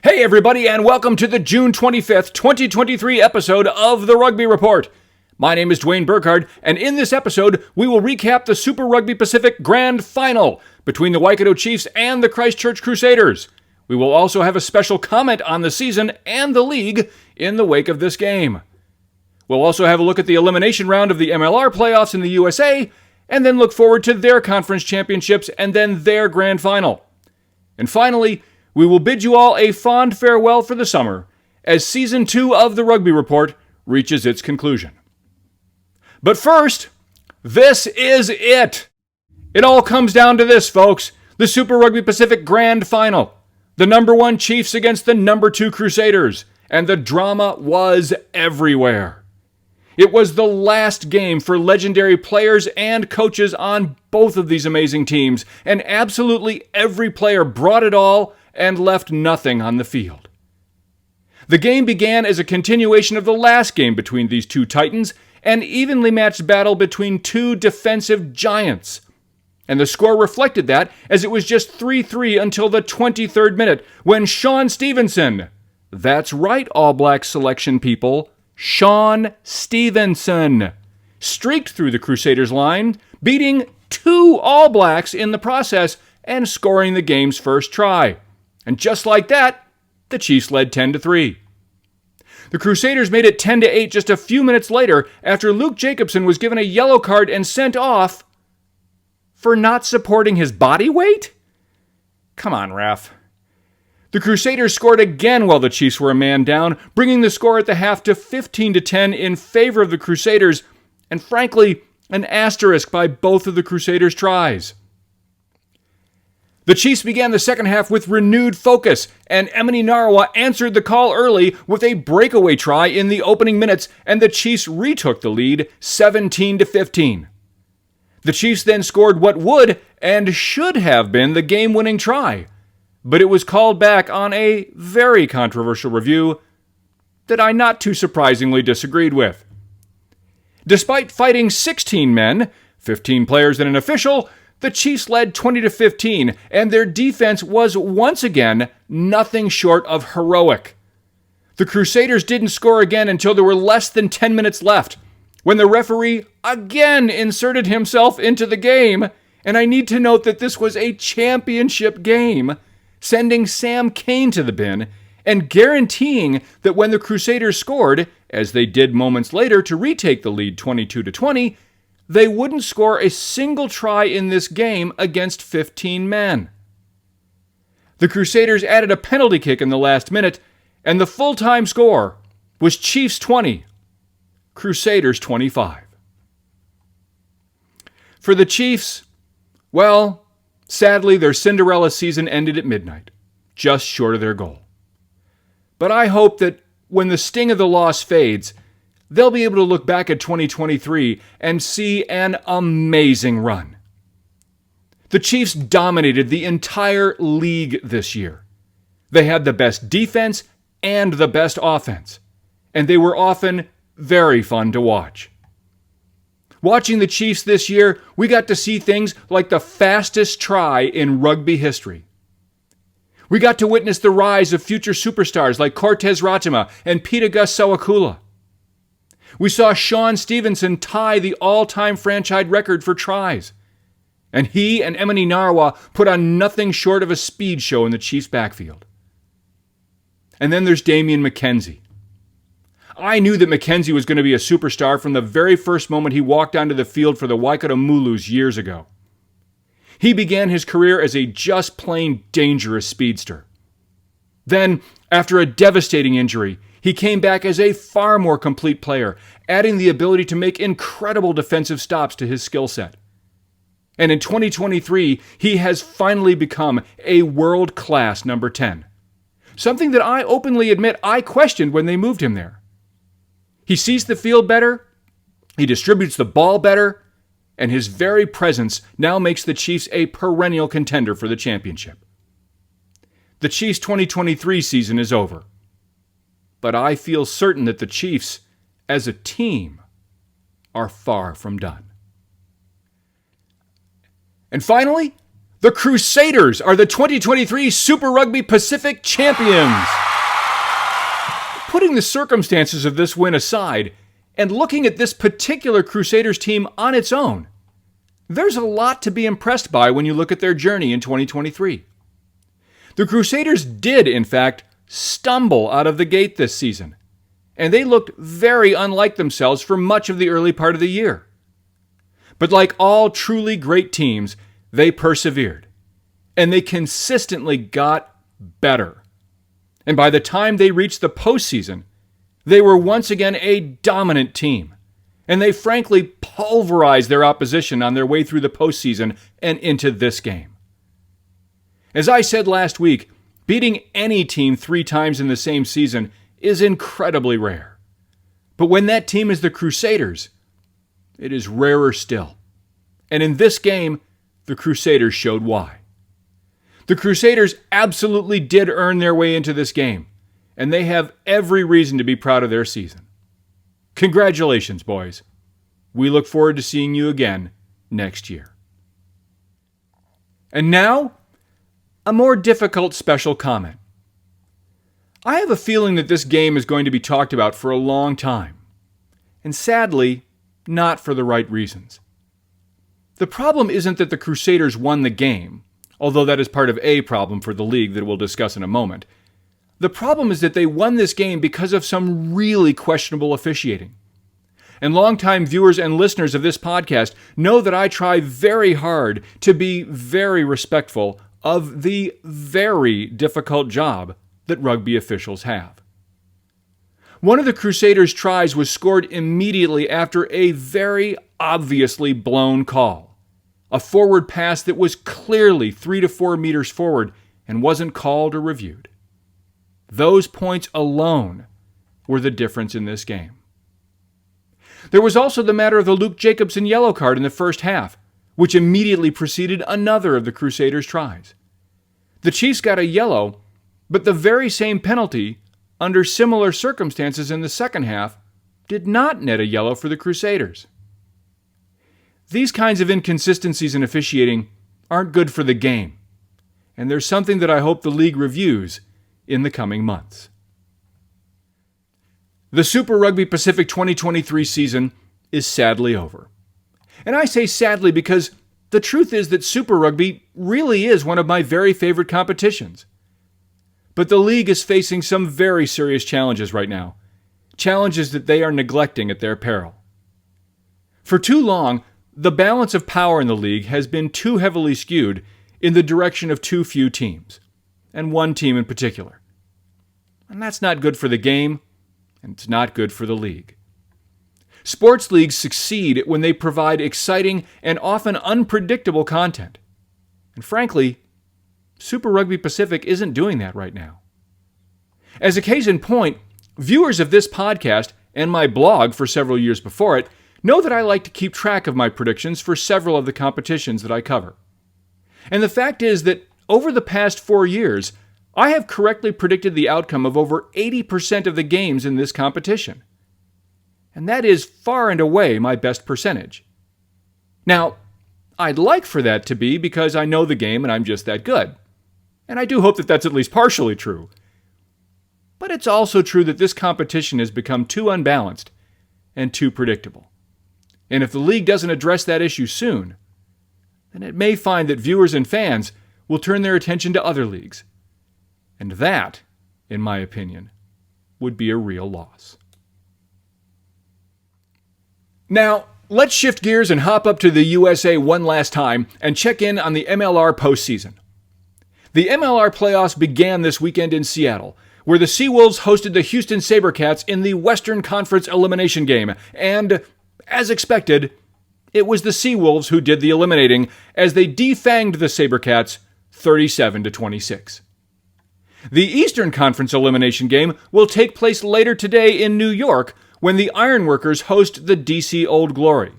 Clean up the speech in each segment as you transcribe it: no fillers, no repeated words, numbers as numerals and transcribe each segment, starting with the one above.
Hey everybody, and welcome to the June 25th, 2023 episode of the Rugby Report. My name is Dwayne Burkhardt, and in this episode, we will recap the Super Rugby Pacific Grand Final between the Waikato Chiefs and the Christchurch Crusaders. We will also have a special comment on the season and the league in the wake of this game. We'll also have a look at the elimination round of the MLR playoffs in the USA, and then look forward to their conference championships and then their grand final. And finally, we will bid you all a fond farewell for the summer as Season 2 of the Rugby Report reaches its conclusion. But first, this is it. It all comes down to this, folks. The Super Rugby Pacific Grand Final. The number 1 Chiefs against the number 2 Crusaders. And the drama was everywhere. It was the last game for legendary players and coaches on both of these amazing teams, and absolutely every player brought it all and left nothing on the field. The game began as a continuation of the last game between these two titans, an evenly matched battle between two defensive giants. And the score reflected that, as it was just 3-3 until the 23rd minute, when Shaun Stevenson, that's right, All Blacks selection people, Shaun Stevenson, streaked through the Crusaders' line, beating 2 All Blacks in the process and scoring the game's first try. And just like that, the Chiefs led 10-3. The Crusaders made it 10-8 just a few minutes later after Luke Jacobson was given a yellow card and sent off for not supporting his body weight? Come on, ref. The Crusaders scored again while the Chiefs were a man down, bringing the score at the half to 15-10 in favor of the Crusaders, and frankly, an asterisk by both of the Crusaders' tries. The Chiefs began the second half with renewed focus, and Emini Narawa answered the call early with a breakaway try in the opening minutes, and the Chiefs retook the lead 17-15. The Chiefs then scored what would and should have been the game-winning try, but it was called back on a very controversial review that I not too surprisingly disagreed with. Despite fighting 16 men, 15 players and an official, the Chiefs led 20-15, and their defense was once again nothing short of heroic. The Crusaders didn't score again until there were less than 10 minutes left, when the referee again inserted himself into the game, and I need to note that this was a championship game, sending Sam Cane to the bin and guaranteeing that when the Crusaders scored, as they did moments later to retake the lead 22-20, they wouldn't score a single try in this game against 15 men. The Crusaders added a penalty kick in the last minute, and the full-time score was Chiefs 20, Crusaders 25. For the Chiefs, well, sadly their Cinderella season ended at midnight, just short of their goal. But I hope that when the sting of the loss fades, they'll be able to look back at 2023 and see an amazing run. The Chiefs dominated the entire league this year. They had the best defense and the best offense, and they were often very fun to watch. Watching the Chiefs this year, we got to see things like the fastest try in rugby history. We got to witness the rise of future superstars like Cortez Ratima and Pita Gus Sawakula. We saw Shaun Stevenson tie the all-time franchise record for tries. And he and Emini Narawa put on nothing short of a speed show in the Chiefs' backfield. And then there's Damian McKenzie. I knew that McKenzie was going to be a superstar from the very first moment he walked onto the field for the Waikato Mulus years ago. He began his career as a just plain dangerous speedster. Then, after a devastating injury, he came back as a far more complete player, adding the ability to make incredible defensive stops to his skill set. And in 2023, he has finally become a world-class number 10. Something that I openly admit I questioned when they moved him there. He sees the field better, he distributes the ball better, and his very presence now makes the Chiefs a perennial contender for the championship. The Chiefs' 2023 season is over. But I feel certain that the Chiefs, as a team, are far from done. And finally, The Crusaders are the 2023 Super Rugby Pacific champions. Putting the circumstances of this win aside, and looking at this particular Crusaders team on its own, there's a lot to be impressed by when you look at their journey in 2023. The Crusaders did, in fact, stumble out of the gate this season, and they looked very unlike themselves for much of the early part of the year. But like all truly great teams, they persevered, and they consistently got better. And by the time they reached the postseason, they were once again a dominant team, and they frankly pulverized their opposition on their way through the postseason and into this game. As I said last week, beating any team 3 times in the same season is incredibly rare. But when that team is the Crusaders, it is rarer still. And in this game, the Crusaders showed why. The Crusaders absolutely did earn their way into this game, and they have every reason to be proud of their season. Congratulations, boys. We look forward to seeing you again next year. And now, a more difficult special comment. I have a feeling that this game is going to be talked about for a long time, and sadly, not for the right reasons. The problem isn't that the Crusaders won the game, although that is part of a problem for the league that we'll discuss in a moment. The problem is that they won this game because of some really questionable officiating. And longtime viewers and listeners of this podcast know that I try very hard to be very respectful of the very difficult job that rugby officials have. One of the Crusaders' tries was scored immediately after a very obviously blown call. A forward pass that was clearly 3 to 4 meters forward and wasn't called or reviewed. Those points alone were the difference in this game. There was also the matter of the Luke Jacobson yellow card in the first half, which immediately preceded another of the Crusaders' tries. The Chiefs got a yellow, but the very same penalty, under similar circumstances in the second half, did not net a yellow for the Crusaders. These kinds of inconsistencies in officiating aren't good for the game, and there's something that I hope the league reviews in the coming months. The Super Rugby Pacific 2023 season is sadly over. And I say sadly because the truth is that Super Rugby really is one of my very favorite competitions. But the league is facing some very serious challenges right now, challenges that they are neglecting at their peril. For too long, the balance of power in the league has been too heavily skewed in the direction of too few teams, and one team in particular. And that's not good for the game, and it's not good for the league. Sports leagues succeed when they provide exciting and often unpredictable content. And frankly, Super Rugby Pacific isn't doing that right now. As a case in point, viewers of this podcast and my blog for several years before it know that I like to keep track of my predictions for several of the competitions that I cover. And the fact is that over the past 4 years, I have correctly predicted the outcome of over 80% of the games in this competition. And that is far and away my best percentage. Now, I'd like for that to be because I know the game and I'm just that good. And I do hope that that's at least partially true. But it's also true that this competition has become too unbalanced and too predictable. And if the league doesn't address that issue soon, then it may find that viewers and fans will turn their attention to other leagues. And that, in my opinion, would be a real loss. Now, let's shift gears and hop up to the USA one last time and check in on the MLR postseason. The MLR playoffs began this weekend in Seattle, where the Seawolves hosted the Houston SaberCats in the Western Conference elimination game, and, as expected, it was the Seawolves who did the eliminating as they defanged the SaberCats 37-26. The Eastern Conference elimination game will take place later today in New York when the Ironworkers host the DC Old Glory.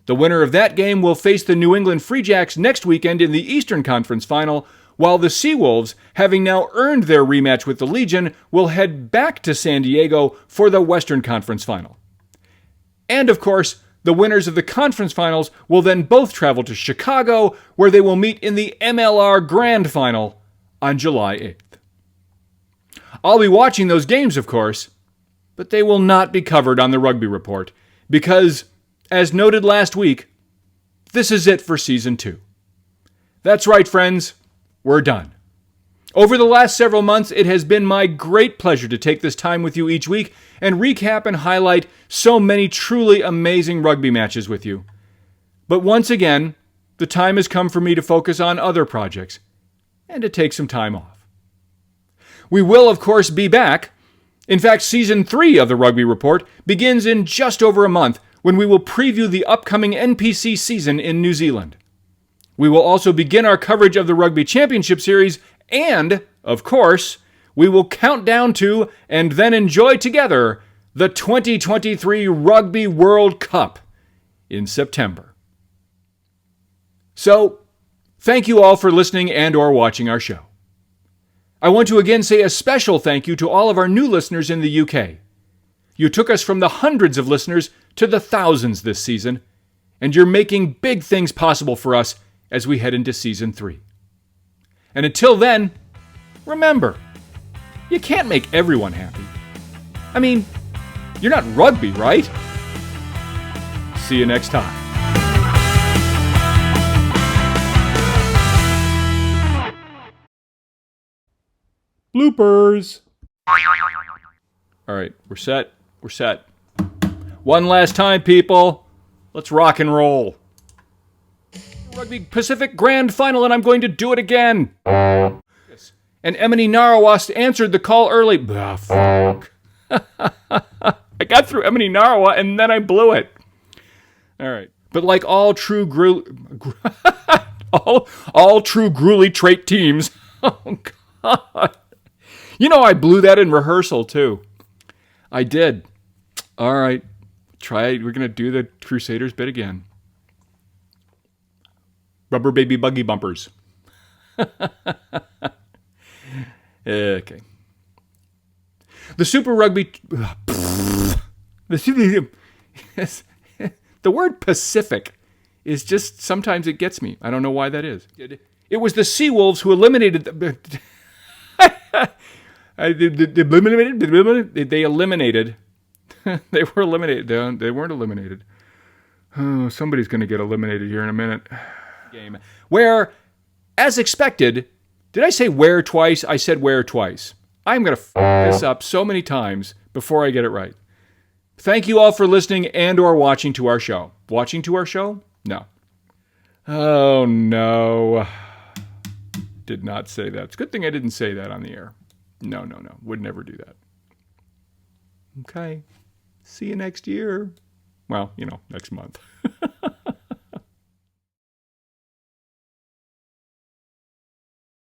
The winner of that game will face the New England Free Jacks next weekend in the Eastern Conference final, while the Seawolves, having now earned their rematch with the Legion, will head back to San Diego for the Western Conference final. And of course, The winners of the conference finals will then both travel to Chicago, where they will meet in the MLR Grand Final on July 8th. I'll be watching those games, of course, but they will not be covered on the Rugby Report because, as noted last week, this is it for Season 2. That's right, friends, we're done. Over the last several months, it has been my great pleasure to take this time with you each week and recap and highlight so many truly amazing rugby matches with you. But once again, the time has come for me to focus on other projects and to take some time off. We will, of course, be back. In fact, Season 3 of the Rugby Report begins in just over a month when we will preview the upcoming NPC season in New Zealand. We will also begin our coverage of the Rugby Championship Series and, of course, we will count down to and then enjoy together the 2023 Rugby World Cup in September. So, thank you all for listening and or watching our show. I want to again say a special thank you to all of our new listeners in the UK. You took us from the hundreds of listeners to the thousands this season, and you're making big things possible for us as we head into Season 3. And until then, remember, you can't make everyone happy. I mean, you're not rugby, right? See you next time. Bloopers. All right, we're set. We're set. One last time, people. Let's rock and roll. Rugby Pacific Grand Final, and I'm going to do it again. Yes. And Emily Narawa answered the call early. Ah, fuck. I got through Emily Narawa, and then I blew it. All right. But like all true all true gruely trait teams, oh, God. You know, I blew that in rehearsal, too. I did. All right. Try it. We're going to do the Crusaders bit again. Rubber baby buggy bumpers. Okay. The Super Rugby... The word Pacific is just... Sometimes it gets me. I don't know why that is. It was the Seawolves who eliminated... They eliminated... They were eliminated. They weren't eliminated. Oh, somebody's going to get eliminated here in a minute. Game where, as expected, did I say where twice? I said where twice. I'm going to f this up so many times before I get it right. Thank you all for listening and or watching to our show. Watching to our show? No. Oh, no. Did not say that. It's a good thing I didn't say that on the air. No. Would never do that. Okay. See you next year. Well, next month.